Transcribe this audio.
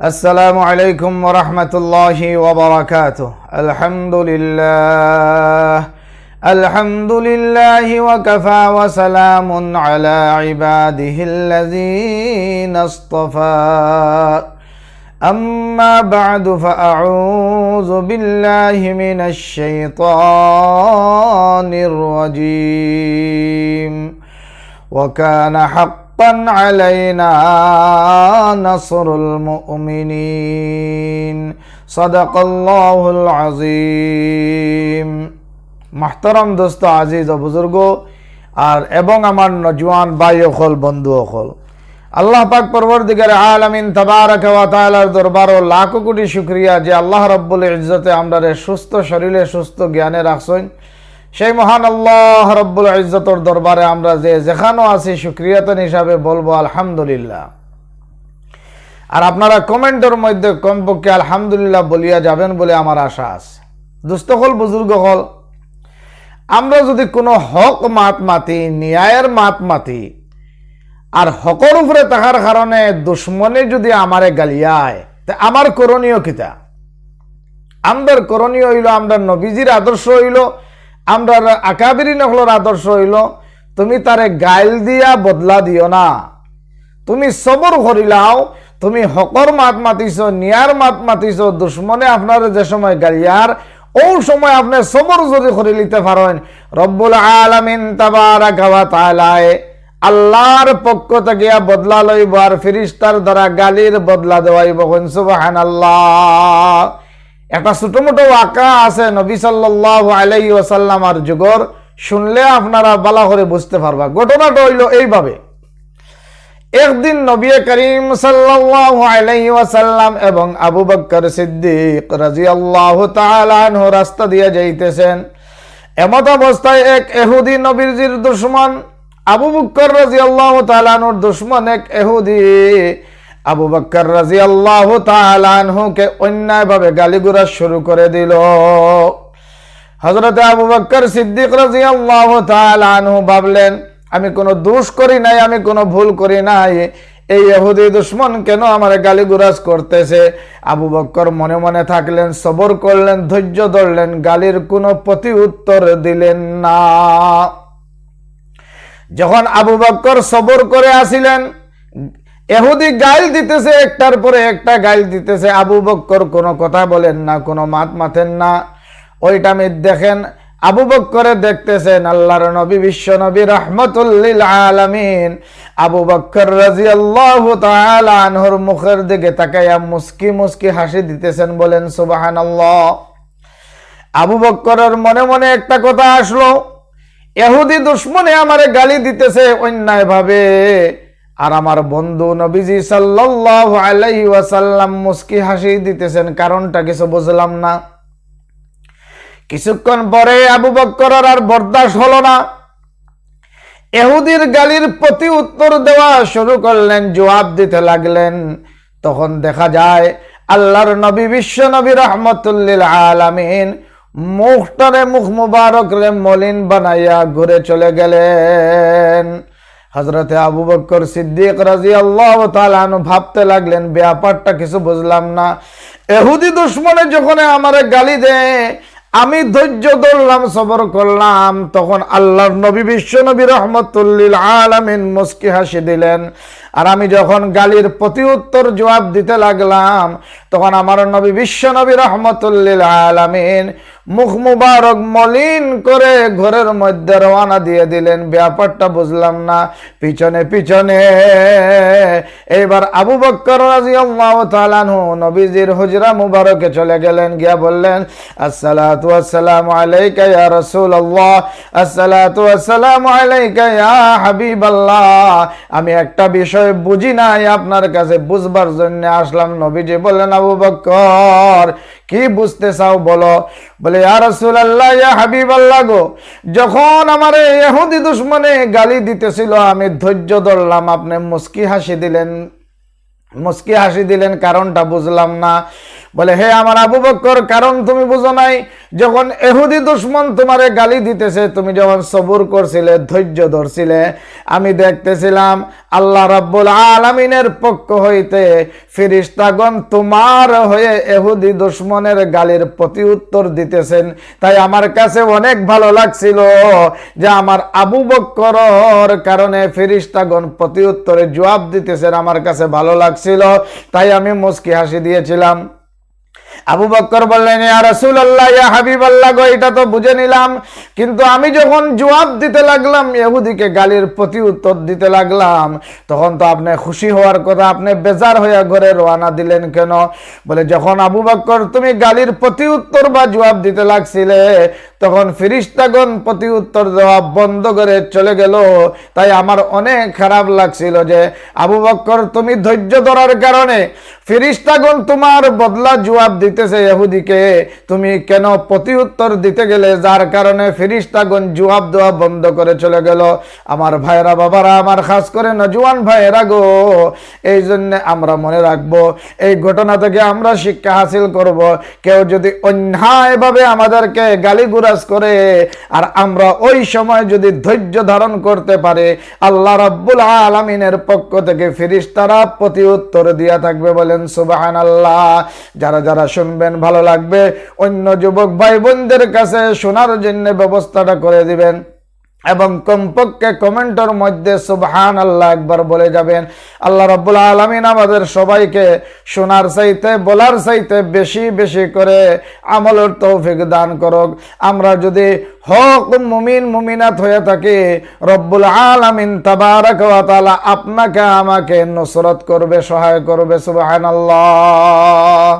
السلام عليكم ورحمة الله وبركاته. الحمد لله وكفى وسلام على عباده الذين اصطفى. أما بعد فأعوذ بالله من الشيطان الرجيم. وكان حقا علينا نصر المؤمنين. صدق الله العظيم. محترم दोस्त আজিজ ও বুজুর্গ আর এবং আমার নজওয়ান ভাই ও বন্ধু ও আল্লাহ পাক পরবর্তীকার আলামিন তাবারক ওয়া তাআলার দরবার ও লাখ কোটি শুকরিয়া যে আল্লাহ রাব্বুল ইজ্জতে আমরারে সুস্থ শরীরে সুস্থ জ্ঞানে রাখছেন। সেই মহান আল্লাহ রাব্বুল ইজ্জতের দরবারে আমরা যে যেখানে আছি শুকরিয়াতন হিসাবে বলবো আলহামদুলিল্লাহ। আর আপনারা কমেন্টের মধ্যে কমপক্ষে আলহামদুলিল্লাহ বলিয়া যাবেন বলে আমার আশা আছে। দোস্ত হল বুজুর্গ হল, আমরা যদি কোনো হক মাত মাতি, ন্যায়ের মাত মাতি, আর হকর উপরে থাকার কারণে দুশ্মনে যদি আমারে গালিয়ায়, তা আমার করণীয় কিতা? আমাদের করণীয় হইল, আমরা নবীজির আদর্শ হইল, আমরা আকাবিরিন হলর আদর্শ হইল, তুমি তারে গাইল দিয়া বদলা দিও না, তুমি সবর করিলাও। তুমি হকর মাত মাতিছ, নিয়ার মাত মাতিছ, দুশ্মনে আপনার যে সময় গালিয়ার ও সময় আপনি সবর যদি করে নিতে পারেন, রব্বুল আলামিন তাবারাকা ওয়া তাআলা আল্লাহর পক্ষ থেকে বদলা লইব আর ফেরেশতার দ্বারা গালির বদলা দেওয়াইব। সুবহানাল্লাহ। একটা ছোট মোটো ওয়াকা আছে নবী সাল্লাল্লাহু আলাইহি ওয়াসাল্লামের যুগর, শুনলে আপনারা ভালো করে বুঝতে পারবা। ঘটনাটা হইল এইভাবে, একদিন নবী করিম সাল্লাল্লাহু আলাইহি ওয়াসাল্লাম এবং আবু বকর সিদ্দিক রাদিয়াল্লাহু তাআলা আনহু রাস্তা দিয়ে যাইতেছেন। এমত অবস্থায় এক ইহুদি নবীজির দুশমন, আবু বকর রাদিয়াল্লাহু তাআলা আনহুর দুশমন এক ইহুদি আবু বকর রাদিয়াল্লাহু তাআলা আনহুকে অন্যায়ভাবে গালিগালাজ শুরু করে দিল। হযরত আবু বকর সিদ্দিক রাদিয়াল্লাহু তাআলা আনহু ভাবলেন, আমি কোনো দোষ করি নাই, আমি কোনো ভুল করি নাই, এই ইহুদি দুশমন কেন আমার গালিগালাজ করতেছে? আবু বকর মনে মনে থাকলেন, সবর করলেন, ধৈর্য ধরলেন, গালির কোনো প্রতি উত্তর দিলেন না। যখন আবু বকর সবর করে আসিলেন, ইহুদি গাইল দিতেছে, একটার পরে একটা গাইল দিতেছে, আবু বকর কোনো কথা বলেন না, কোনো মাত মাতেন না। ওইটা আমি দেখেন, আবু বকরে দেখতেছেন আল্লাহর নবী, বিশ্ব নবী রাহমাতুল লিল আলামিন আবু বকর রাদিয়াল্লাহু তাআলা আনহুর মুখের দিকে তাকায়া মুস্কি মুস্কি হাসি দিতেছেন। বলেন সুবহানাল্লাহ। আবু বকরের মনে মনে একটা কথা আসলো, ইহুদি দুশমনে আমারে গালি দিতেছে অন্যায় ভাবে, আর আমার বন্ধু নবীজি সাল্লাল্লাহু আলাইহি ওয়াসাল্লাম মুস্কি হাসি দিতেছেন, কারণটা কিছু বুঝলাম না। কিছুক্ষণ পরে আবু বকর আর বরদাস্ত হলো না, ইহুদির গালির প্রতি উত্তর দেওয়া শুরু করলেন, জবাব দিতে লাগলেন। তখন দেখা যায় আল্লাহর নবী বিশ্ব নবী রাহমাতুল লিল আলামিন মুখটারে মুখ মুবারক রে মলিন বানাইয়া ঘুরে চলে গেলেন। হযরতে আবু বকর সিদ্দিক রাদিয়াল্লাহু তাআলা আনহু ভাবতে লাগলেন, ব্যাপারটা কিছু বুঝলাম না। ইহুদি দুশমনে যখন আমারে গালি দেয়, আমি ধৈর্য ধরলাম, সবর করলাম, তখন আল্লাহর নবী বিশ্ব নবী রাহমাতুল লিল আলামিন মুস্কি হাসি দিলেন। আর আমি যখন গালির প্রতি উত্তর জবাব দিতে লাগলাম, তখন আমার নবী বিশ্ব নবী রাহমাতুল লিল আলামিন মুখ মুবারক মলিন করে ঘরের মধ্যে রওনা দিয়ে দিলেন। ব্যাপারটা বুঝলাম না। পিছনে পিছনে এইবার আবু বকর রাদিয়াল্লাহু তাআলা আনহু নবীজির হুজরা মুবারকে চলে গেলেন, গিয়া বললেন, আসসালাতু ওয়াসসালামু আলাইকা ইয়া রাসূলুল্লাহ, আসসালাতু ওয়াসসালামু আলাইকা ইয়া হাবিবাল্লাহ। আমি একটা বিষয় বুঝি নাই, আপনার কাছে বুঝবার জন্য আসলাম। নবীজি বললেন, আবু বকর কি বুঝতে চাও বলো? বলে, ইয়া রাসূলুল্লাহ, ইয়া হাবিবাল্লাহ গো, যখন আমার ইহুদি দুশমনে গালি দিতেছিল আমি ধৈর্য ধরলাম, আপনি মুস্কি হাসি দিলেন, কারণটা বুঝলাম না। বলে হে আমার আবু বকর, কারণ তুমি বুঝো নাই, যখন এহুদি দুশমন তোমারে গালি দিতেছে তুমি যখন সবুর করছিলে, ধৈর্য ধরছিলে, আমি দেখতেছিলাম আল্লাহ রাব্বুল আলামিনের পক্ষ হইতে ফেরেশতাগণ তোমার হয়ে এহুদি দুশমনের গালির প্রতি উত্তর দিতেছেন। তাই আমার কাছে অনেক ভালো লাগছিল যে আমার আবু বকরের কারণে ফেরেশতাগণ প্রতি উত্তরে জবাব দিতেছেন, আমার কাছে ভালো লাগছিল, তাই আমি মুস্কি হাসি দিয়েছিলাম। আবু বকর বললেন, ইয়া রাসূলুল্লাহ, ইয়া হাবিবাল্লাহ গো, এটা তো বুঝে নিলাম, কিন্তু আমি যখন জবাব দিতে লাগলাম, ইহুদিকে গালির প্রতি উত্তর দিতে লাগলাম, তখন তো আপনি খুশি হওয়ার কথা, আপনি বেজার হয়ে ঘরে রওনা দিলেন কেন? বলে যখন আবু বকর তুমি গালির প্রতি উত্তর বা জবাব দিতে লাগছিলে, তখন ফেরেশতাগণ প্রতি উত্তর দেওয়া বন্ধ করে চলে গেল। তাই আমার অনেক খারাপ লাগছিল যে আবু বকর তুমি ধৈর্য ধরার কারণে ফেরেশতাগণ তোমার বদলা জবাব দিতেছে ইহুদিকে, তুমি কেন প্রতি উত্তর দিতে গেলে, যার কারণে ফেরেশতাগণ জবাব দেওয়া বন্ধ করে চলে গেল। আমার ভাইরা বাবারা, আমার খাস করে নজওয়ান ভাইরা গো, এই জন্য আমরা মনে রাখবো, এই ঘটনা থেকে আমরা শিক্ষা হাসিল করব। কেউ যদি অন্যায়ভাবে আমাদেরকে গালিগুরাজ করে আর আমরা ওই সময় যদি ধৈর্য ধারণ করতে পারে, আল্লাহ রাব্বুল আলামিনের পক্ষ থেকে ফেরেশতারা প্রতি উত্তর দিয়া থাকবে। বলেন সুবহানাল্লাহ। যারা যারা শুনবেন ভালো লাগবে, অন্য যুবক ভাই বোনদের কাছে শোনার জন্য ব্যবস্থাটা করে দিবেন এবং কমপক্ষে কমেন্টের মধ্যে সুবহানাল্লাহ একবার বলে যাবেন। আল্লাহ রাব্বুল আলামিন আমাদের সবাইকে শোনার চাইতে বলার চাইতে বেশি বেশি করে আমলের তৌফিক দান করুক। আমরা যদি হক মুমিন মুমিনাত হয়ে থাকি, রব্বুল আলামিন তাবারাক ওয়া তাআলা আপনাকে আমাকে নসরত করবে, সহায় করবে। সুবহানাল্লাহ।